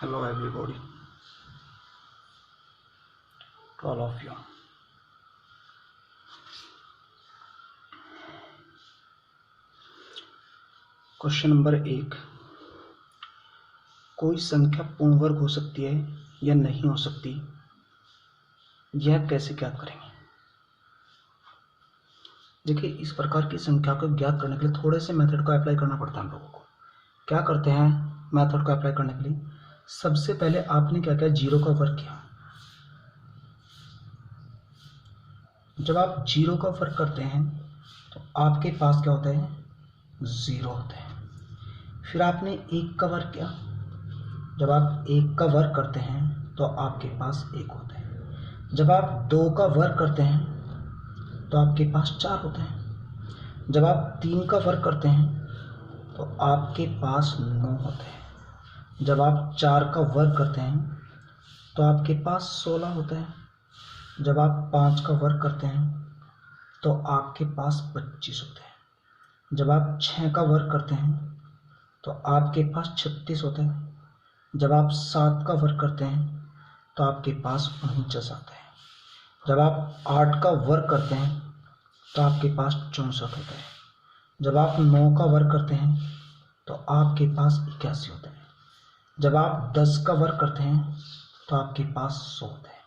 Hello everybody, to all of you. Question number 1, कोई संख्या पूर्ण वर्ग हो सकती है या नहीं हो सकती, यह कैसे ज्ञात करेंगे। देखिए, इस प्रकार की संख्या को ज्ञात करने के लिए थोड़े से मेथड को अप्लाई करना पड़ता है हम लोगों को। क्या करते हैं मेथड को अप्लाई करने के लिए, सबसे पहले आपने क्या किया, जीरो का वर्ग किया। जब आप जीरो का वर्ग करते हैं तो आपके पास क्या होता है, जीरो होता है। फिर आपने एक का वर्ग किया, जब आप एक का वर्ग करते हैं तो आपके पास एक होता है। जब आप दो का वर्ग करते हैं तो आपके पास चार होते हैं। जब आप तीन का वर्ग करते हैं तो आपके पास नौ होते हैं। जब आप चार का वर्ग करते हैं तो आपके पास 16 होते हैं। जब आप पाँच का वर्ग करते हैं तो आपके पास 25 होते हैं। जब आप छः का वर्ग करते हैं तो आपके पास 36 होते हैं। जब आप सात का वर्ग करते हैं तो आपके पास 49 आता है। जब आप आठ का वर्ग करते हैं तो आपके पास 64 होता है। जब आप नौ का वर्ग करते हैं तो आपके पास 81 होता है। जब आप 10 का वर्ग करते हैं तो आपके पास 100 होता है।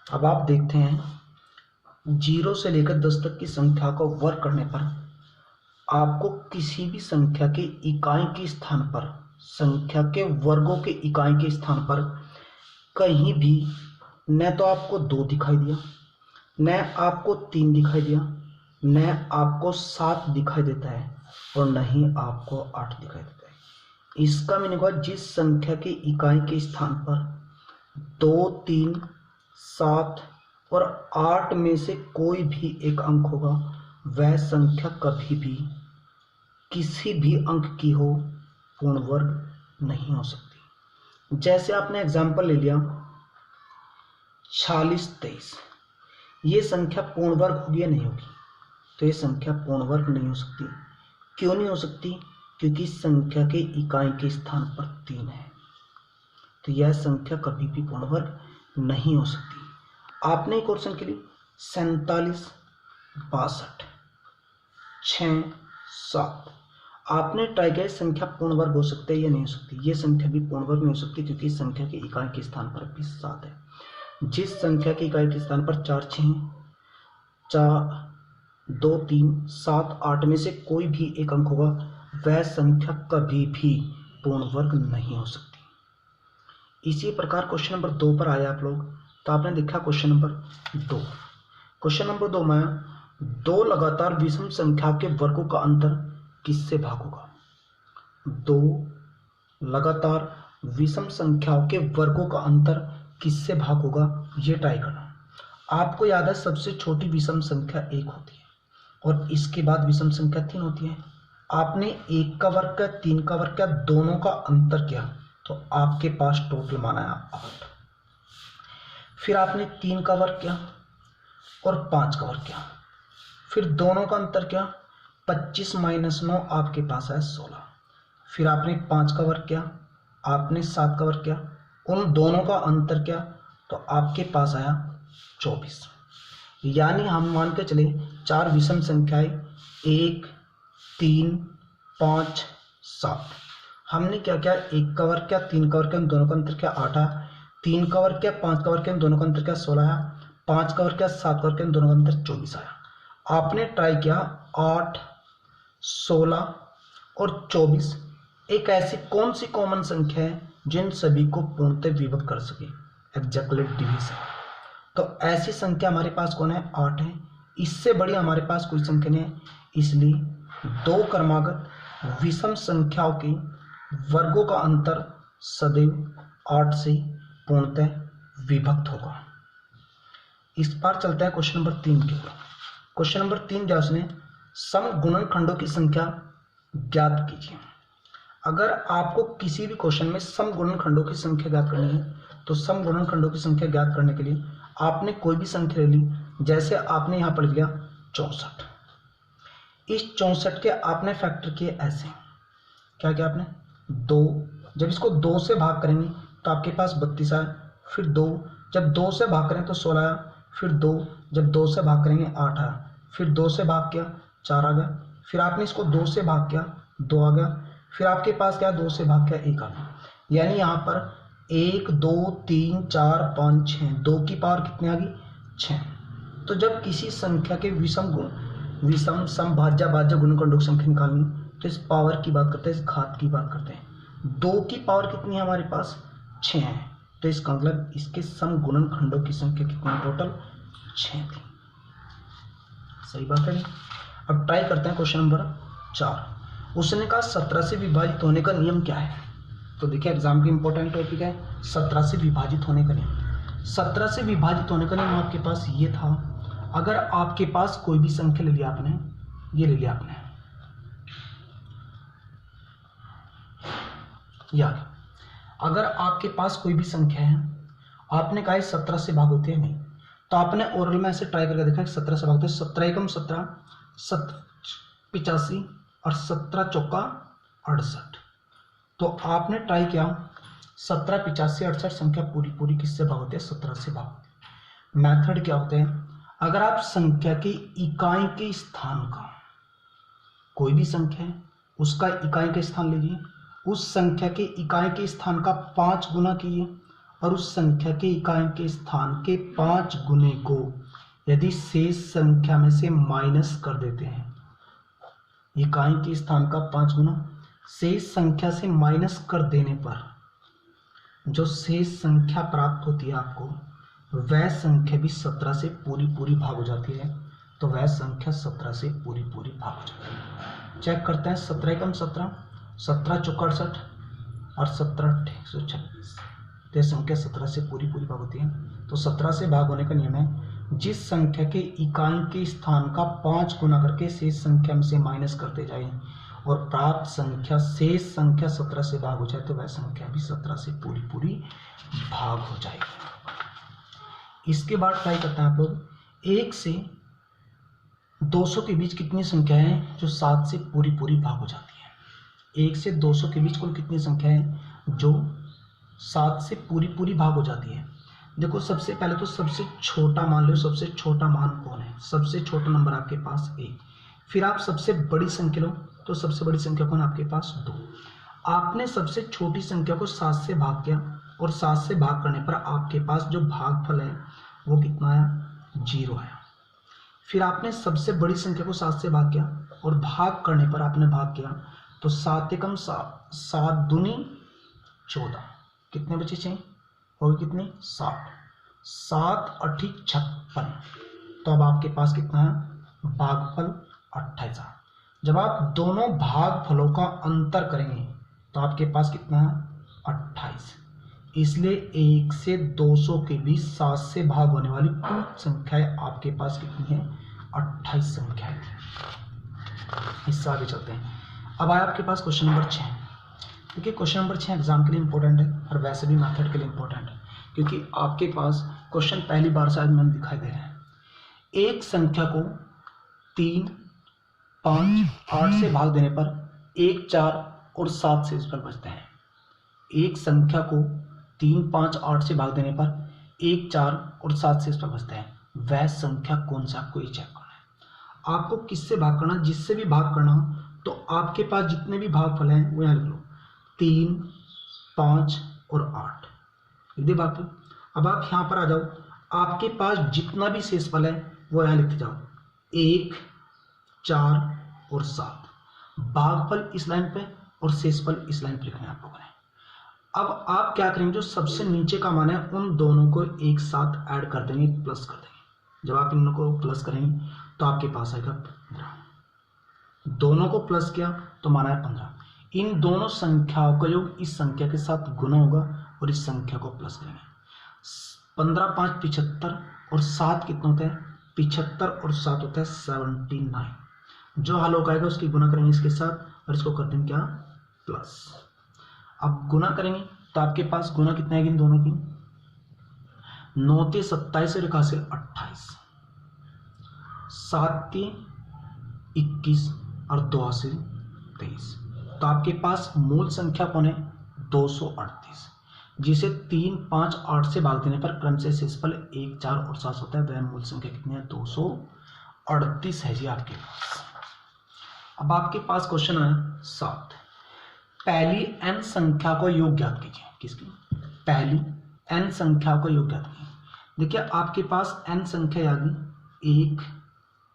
अब आप देखते हैं, जीरो से लेकर 10 तक की संख्या को वर्ग करने पर आपको किसी भी संख्या के इकाई के स्थान पर, संख्या के वर्गों के इकाई के स्थान पर कहीं भी न तो आपको 2 दिखाई दिया, न आपको 3 दिखाई दिया, न आपको 7 दिखाई देता है और न ही आपको 8 दिखाई देता है। इसका मीनिंग हुआ, जिस संख्या के इकाई के स्थान पर 2, 3, 7 और 8 में से कोई भी एक अंक होगा, वह संख्या कभी भी किसी भी अंक की हो पूर्ण वर्ग नहीं हो सकती। जैसे आपने एग्जाम्पल ले लिया 46, 23, ये संख्या पूर्ण वर्ग होगी या नहीं होगी, तो ये संख्या पूर्ण वर्ग नहीं हो सकती। क्यों नहीं हो सकती, क्योंकि संख्या के इकाई के स्थान पर 3 है, तो यह संख्या कभी भी पूर्ण वर्ग नहीं हो सकती। आपने एक क्वेश्चन के लिए 47, 62, 6, 7 आपने ट्राई किया, संख्या पूर्ण वर्ग हो सकते है या नहीं हो सकती। ये संख्या भी पूर्ण वर्ग नहीं हो सकती, क्योंकि संख्या के इकाई के स्थान पर भी 7 है। जिस संख्या के इकाई के स्थान पर 4, 6, 4, 2, 3, 7, 8 में से कोई भी एक अंक होगा, वह संख्या कभी भी पूर्ण वर्ग नहीं हो सकती। इसी प्रकार क्वेश्चन नंबर 2 पर आए आप लोग, तो आपने देखा क्वेश्चन नंबर 2। क्वेश्चन नंबर 2 में 2 लगातार विषम संख्या के वर्गों का अंतर किससे भाग होगा। 2 लगातार विषम संख्याओं के वर्गों का अंतर किससे भाग होगा, ये ट्राई करना। आपको याद है, सबसे छोटी विषम संख्या 1 होती है और इसके बाद विषम संख्या 3 होती है। आपने 1 का वर्ग किया, 3 का वर्ग किया, दोनों का अंतर किया, तो आपके पास टोटल मान आया 8। फिर आपने 3 का वर्ग किया और 5 का वर्ग किया, फिर दोनों का अंतर किया, 25 माइनस 9 आपके पास आया 16। फिर आपने 5 का वर्ग किया, आपने 7 का वर्ग किया, उन दोनों का अंतर किया, तो आपके पास आया 24। यानी हम मान के चले 4 विषम संख्याएं 1, 3, 5, 7। हमने क्या किया, 1 का वर्ग किया, 3 का वर्ग किया, उन दोनों का अंतर किया, 8 आया। 3 का वर्ग किया, 5 का वर्ग किया, उन दोनों का अंतर किया, 16 आया। 5 का वर्ग किया, 7 का वर्ग किया, उन दोनों का अंतर 24 आया। आपने ट्राई किया 8, 16 और 24 एक ऐसी कौन सी कॉमन संख्या है जिन सभी को पूर्णतः विभक्त कर सके, एग्जैक्टली डिवीजन। तो ऐसी संख्या हमारे पास कौन है, 8 है। इससे बड़ी हमारे पास कोई संख्या नहीं है, इसलिए 2 क्रमागत विषम संख्याओं के वर्गों का अंतर सदैव 8 से पूर्णतः विभक्त होगा। इस बार चलता है क्वेश्चन नंबर 3 के ऊपर। क्वेश्चन नंबर 3 जो उसने समगुणनखंडों की संख्या ज्ञात कीजिए। अगर आपको किसी भी क्वेश्चन में समगुणनखंडों की संख्या ज्ञात करनी है, तो समगुणनखंडों की संख्या ज्ञात करने के लिए आपने कोई भी संख्या ले ली। जैसे आपने यहाँ पर लिया 64, इस 64 के आपने फैक्टर किए ऐसे, क्या किया आपने 2, जब इसको 2 से भाग करेंगे तो आपके पास 32 आया, फिर 2, जब 2 से भाग करें तो 16 आया, फिर 2, जब 2 से भाग करेंगे 8 आया, फिर 2 से भाग किया 4 आ गया, फिर आपने इसको 2 से भाग किया 2 आ गया, फिर आपके पास क्या 2 से भाग किया 1 आ गया। यानी यहाँ पर 1 2 3 4 5 6, 2 की पावर कितनी आ गई 6। तो जब किसी संख्या के विषम समभाज्य भाज्य गुणनखंडों की संख्या निकालनी तो इस पावर की बात करते हैं, इस घात की बात करते हैं। 2 की पावर कितनी है हमारे पास 6 है, तो इसका मतलब इसके समगुणनखंडों की संख्या कितनी टोटल 6 थी। सही बात है। अब ट्राई करते हैं क्वेश्चन नंबर 4। उसने कहा 17 से विभाजित होने का नियम क्या है। तो देखिए एग्जाम की इंपॉर्टेंट टॉपिक है 17 से विभाजित होने का नियम। 17 से विभाजित होने का नियम आपके पास ये था, अगर आपके पास कोई भी संख्या ले लिया आपने, ये ले लिया आपने, याद, अगर आपके पास कोई भी संख्या है, आपने कहा 17 से भाग होते हैं नहीं, तो आपने ओरल में ऐसे ट्राई करके देखा 17 से भाग होते हैं, 17 एकम 17, 85 और 17 चौका 68। तो आपने ट्राई किया 17 85 68 संख्या पूरी पूरी किससे भाग होती है 17 से भाग। मेथड क्या होते हैं, अगर आप संख्या की इकाई के स्थान का, कोई भी संख्या है उसका इकाई का स्थान लीजिए, उस संख्या के इकाई के स्थान का 5 गुना कीजिए और उस संख्या के इकाई के स्थान के 5 गुने को यदि शेष संख्या में से माइनस कर देते हैं, इकाई के स्थान का 5 गुना शेष संख्या से माइनस कर देने पर जो शेष संख्या प्राप्त होती है आपको, वह संख्या भी 17 से पूरी पूरी भाग हो जाती है। तो वह संख्या 17 से पूरी पूरी भाग हो जाती है। चेक करते हैं 17 एकम 17, 17 चौका 68 और 17 126, तो यह संख्या 17 से पूरी पूरी भाग होती है। तो 17 से भाग होने का नियम है, जिस संख्या के इकाई के स्थान का 5 गुना करके शेष संख्या में से माइनस करते जाए और प्राप्त संख्या शेष संख्या 17 से भाग हो जाए तो वह संख्या भी 17 से पूरी पूरी भाग हो जाएगी। इसके बाद ट्राई करते हैं आप लोग 1 से 200 के बीच कितनी संख्या है जो 7 से पूरी पूरी भाग हो जाती है। 1 से 200 के बीच कुल कितनी संख्या है जो 7 से पूरी पूरी भाग हो जाती है। देखो सबसे पहले तो सबसे छोटा मान लो, सबसे छोटा मान कौन है, सबसे छोटा नंबर आपके पास 1। फिर आप सबसे बड़ी संख्या लो, तो सबसे बड़ी संख्या कौन आपके पास 2। आपने सबसे छोटी संख्या को 7 से भाग किया और 7 से भाग करने पर आपके पास जो भागफल है वो कितना आया 0 आया। फिर आपने सबसे बड़ी संख्या को 7 से भाग किया और भाग करने पर आपने भाग किया तो 7 एकम 7 दूनी 14, कितने बचे चाहिए होगी कितनी 60, 7 8 56। तो अब आपके पास कितना है भागफल 28। जब आप दोनों भागफलों का अंतर करेंगे तो आपके पास कितना है 28। इसलिए 1 से 200 के बीच 7 से भाग होने वाली कुल संख्याएं आपके पास कितनी है 28 संख्याएं। इससे आगे चलते हैं। अब आया आपके पास क्वेश्चन नंबर 6। देखिए क्वेश्चन नंबर 6 एग्जाम के लिए इंपॉर्टेंट है और वैसे भी मेथड के लिए इंपॉर्टेंट है, क्योंकि आपके पास क्वेश्चन पहली बार शायद मैंने दिखाई दे रहा है। एक संख्या को 3 5 8 से भाग देने पर 1 4 और 7 से इस पर बचते हैं। एक संख्या को 3 5 8 से भाग देने पर 1 4 और 7 से इस पर बचते हैं। वह संख्या कौन सा आपको ये चेक करना है। आपको किससे भाग करना, जिससे भी भाग करना हो तो आपके पास जितने भी भागफल हैं वो यहाँ लिख लो, 3 5 और 8 लिख दे भागफल। अब आप यहाँ पर आ जाओ, आपके पास जितना भी शेषफल है वो यहाँ लिखते जाओ, 1 4 और 7। भागफल इस लाइन पे और शेषफल इस लाइन पे लिखना है आप लोगों ने। अब आप क्या करेंगे, जो सबसे नीचे का मान है उन दोनों को एक साथ ऐड कर देंगे, प्लस कर देंगे। जब आप इन दोनों को प्लस करेंगे तो आपके पास आएगा 15। दोनों को प्लस किया तो माना है 15। इन दोनों संख्याओं का योग इस संख्या के साथ गुना होगा और इस संख्या को प्लस करेंगे। 15 5 75 और 7 कितना होता है 75 और 7 होता है 79। जो हल होगा आएगा उसकी गुना करेंगे इसके साथ और इसको कर देंगे क्या प्लस। अब गुना करेंगे तो आपके पास गुना कितना है इन दोनों की, 9 ते 27 और 28, 7 ते 21 और 2 से 23। तो आपके पास मूल संख्या कौन है 238। जिसे 3, 5, 8 से भाग देने पर क्रम से शेषफल 1, 4 और 7 होता है, वह मूल संख्या कितनी है? 238 है जी आपके पास। अब आपके पास क्वेश्चन है 7, पहली n संख्या को योग ज्ञात कीजिए। किसकी? पहली n संख्या को योग ज्ञात कीजिए। देखिए आपके पास n संख्या आ गई 1,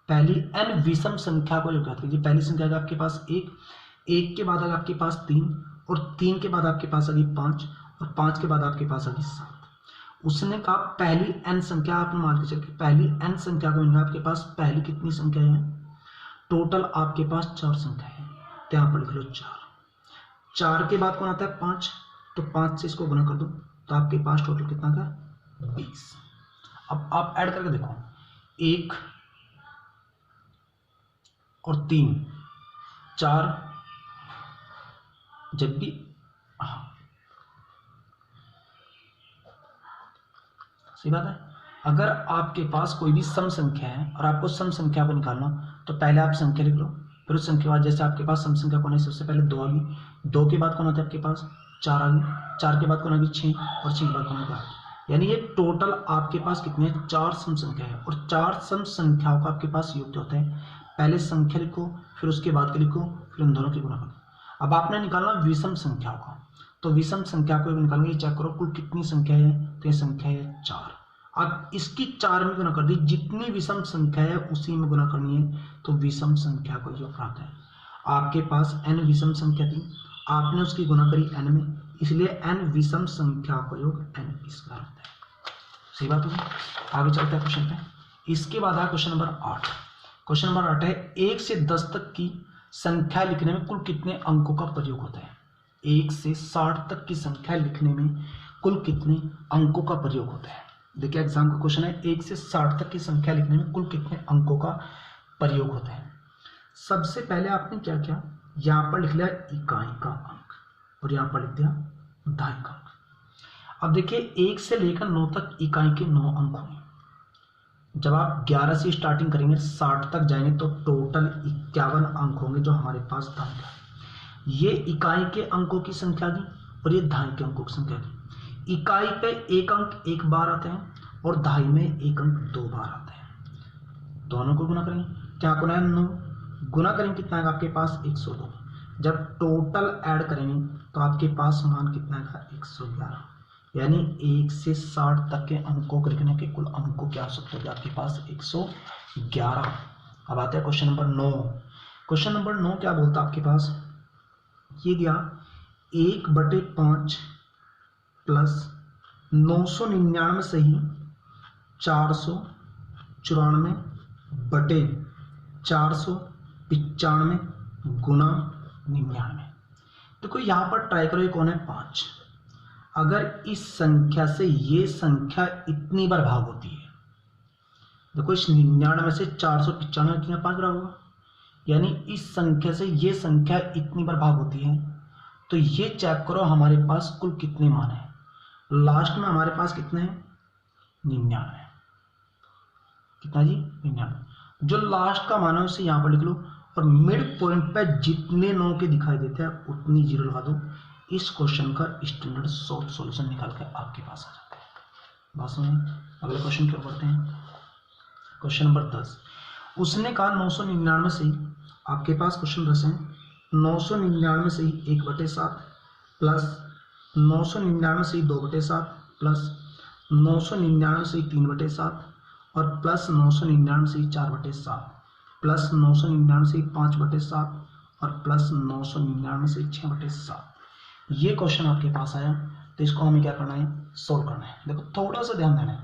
पहली n विषम संख्या को योग ज्ञात कीजिए। पहली संख्या है आपके पास 1, 1 के बाद आपके पास 3 और 3 के बाद आपके पास आ गई 5 और 5 के बाद आपके पास आ गई 7। उसने कहा पहली n संख्या, आपने मान के चलिए पहली n संख्या को मिलेगा आपके पास पहली कितनी संख्या है? टोटल आपके पास 4 संख्या है, तो यहाँ पर लिख लो 4। 4 के बाद कौन आता है? 5, तो 5 से इसको गुना कर दो तो आपके पास टोटल कितना का? 20। अब आप ऐड करके देखो 1 और 3, 4, जब भी सही बात है। अगर आपके पास कोई भी सम संख्या है और आपको सम संख्या को निकालना, तो पहले आप संख्या लिख लो, फिर उस संख्या के बाद जैसे आपके पास सम संख्या कौन है? सबसे पहले 2 आ गई, 2 के बाद कौन आता है आपके पास? 4 आ गई, 4 के बाद कौन आ गई? 6 और 6 के बाद कौन आ गया? 8। यानी ये टोटल आपके पास कितने? 4 सम संख्या है और 4 सम संख्याओं का आपके पास योग होता है। पहले संख्या लिखो, फिर उसके बाद के लिखो, फिर उन दोनों की गुणा करो। अब आपने निकालना विषम संख्याओं का, तो विषम संख्या को निकालेंगे, चेक करो कुल कितनी संख्या है? तो ये संख्या है 4। अब इसकी 4 में गुना कर दी, जितनी विषम संख्या है उसी में गुना करनी है, तो विषम संख्या को जो प्राप्त है। आपके पास n विषम संख्या थी, आपने उसकी गुना करी n में, इसलिए n विषम संख्या का योग n इसका होता है। सही बात होगी। आगे चलते हैं क्वेश्चन पे। इसके बाद है क्वेश्चन नंबर 8। क्वेश्चन नंबर 8 है 1 से 10 तक की संख्या लिखने में कुल कितने अंकों का प्रयोग होता है? 1 से 60 तक की संख्या लिखने में कुल कितने अंकों का प्रयोग होता है? देखिए एग्जाम का क्वेश्चन है 1 से 60 तक की संख्या लिखने में कुल कितने अंकों का प्रयोग होता है। सबसे पहले आपने क्या किया? यहाँ पर लिख लिया इकाई का अंक और यहाँ पर लिख दिया दहाई का अंक। अब देखिए 1 से लेकर 9 तक इकाई के 9 अंक होंगे। जब आप 11 से स्टार्टिंग करेंगे 60 तक जाएंगे तो टोटल 51 अंक होंगे जो हमारे पास दहाई का। ये इकाई के अंकों की संख्या दी और ये दहाई के अंकों की संख्या दी। इकाई पे 1 अंक 1 बार आते हैं और दहाई में 1 अंक 2 बार आते हैं। दोनों को गुना करेंगे, क्या गुना है? 9 गुना करेंगे कितना है आपके पास? 102। जब टोटल ऐड करेंगे तो आपके पास मान कितना है? 111। यानी 1 से 60 तक के अंकों को लिखने के कुल अंकों क्या हो सकते हैं आपके पास? 111। अब आते हैं क्वेश्चन नंबर 9। क्वेश्चन नंबर 9 क्या बोलता है आपके पास? ये दिया 1/5 प्लस 999 सही 494 बटे 495 गुना 99। देखो यहाँ पर ट्राई करो, ये कौन है? 5। अगर इस संख्या से ये संख्या इतनी बार भाग होती है, देखो इस 99 से 495 कितना 5 बार होगा, यानी इस संख्या से ये संख्या इतनी बार भाग होती है, तो ये चेक करो हमारे पास कुल कितने मान है। लास्ट में हमारे पास कितने हैं? 99। कितना जी? 99। जो लास्ट का मान है उसे यहाँ पर लिख लो और मिड पॉइंट पे जितने 9 के दिखाई देते हैं उतनी जीरो लगा दो। इस क्वेश्चन का स्टैंडर्ड शॉर्ट सॉल्यूशन निकाल कर आपके पास आ जाता है। बात समझ? अगले क्वेश्चन की ओर बढ़ते हैं। Question number 10। उसने कहा 999 से आपके पास क्वेश्चन 10 है 999 से 1/7 प्लस 999 से 2/7 प्लस 999 से 3/7 और प्लस 999 से 4/7 प्लस 999 से 5/7 और प्लस 999 से 6/7। ये क्वेश्चन आपके पास आया तो इसको हमें क्या करना है? सोल्व करना है। देखो थोड़ा सा ध्यान देना है,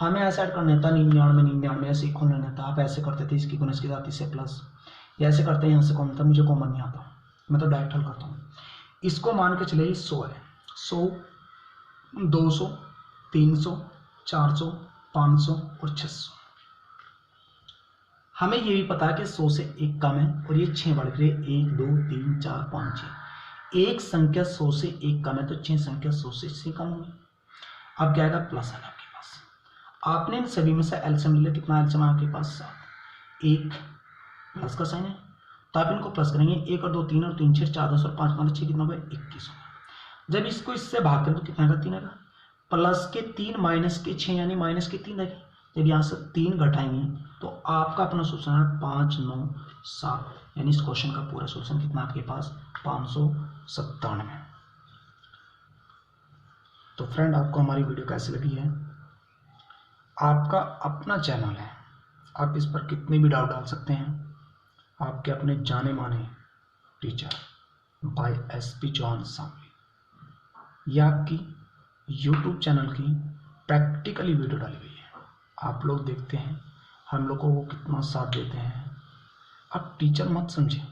हमें ऐसे ऐड करना था 99 ऐसे खोल लेना था। आप ऐसे करते थे, इसकी गुना इसके साथ इससे प्लस, या ऐसे करते हैं यहाँ से कॉमन था, मुझे कॉमन नहीं आता, मैं तो डायरेक्ट हल करता हूँ। इसको मान के चले 100 है, 100 200 300 400 500 और 600। हमें ये भी पता है कि 100 से 1 कम है और ये 6 बढ़ गए 1 2 3 4 5 6। एक संख्या 100 से 1 कम है तो 6 संख्या 100 से कम होगी। अब क्या आएगा? प्लस आएगा आपके पास। आपने इन सभी में से एलसीएम ले लिया, कितना एलसीएम है आपके पास? 7। एक प्लस का साइन है तो आप इनको प्लस करेंगे, 1 और 2 3 और 3 6 4 10 और 5 5 6 कितना होगा? 21 होगा। जब इसको इससे भाग करें तो कितना आएगा, 3 आएगा। प्लस के 3 माइनस के 6 यानी माइनस के 3 आएगी। जब यहाँ से 3 घटाएंगे तो आपका अपना सोल्यूशन है 5 9 7, यानी इस क्वेश्चन का पूरा सोल्यूशन कितना आपके पास 597। तो फ्रेंड, आपको हमारी वीडियो कैसी लगी है? आपका अपना चैनल है, आप इस पर कितने भी डाउट डाल सकते हैं। आपके अपने जाने माने teacher by SP Chauhan Shamli, यह आपकी YouTube चैनल की प्रैक्टिकली वीडियो डाली गई है। आप लोग देखते हैं, हम लोगों को कितना साथ देते हैं। आप टीचर मत समझें,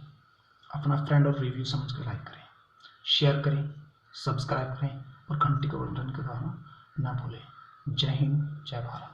अपना फ्रेंड और रिव्यू समझ कर लाइक करें, शेयर करें, सब्सक्राइब करें और घंटी को बटन के दबाना ना भूलें। जय हिंद, जय भारत।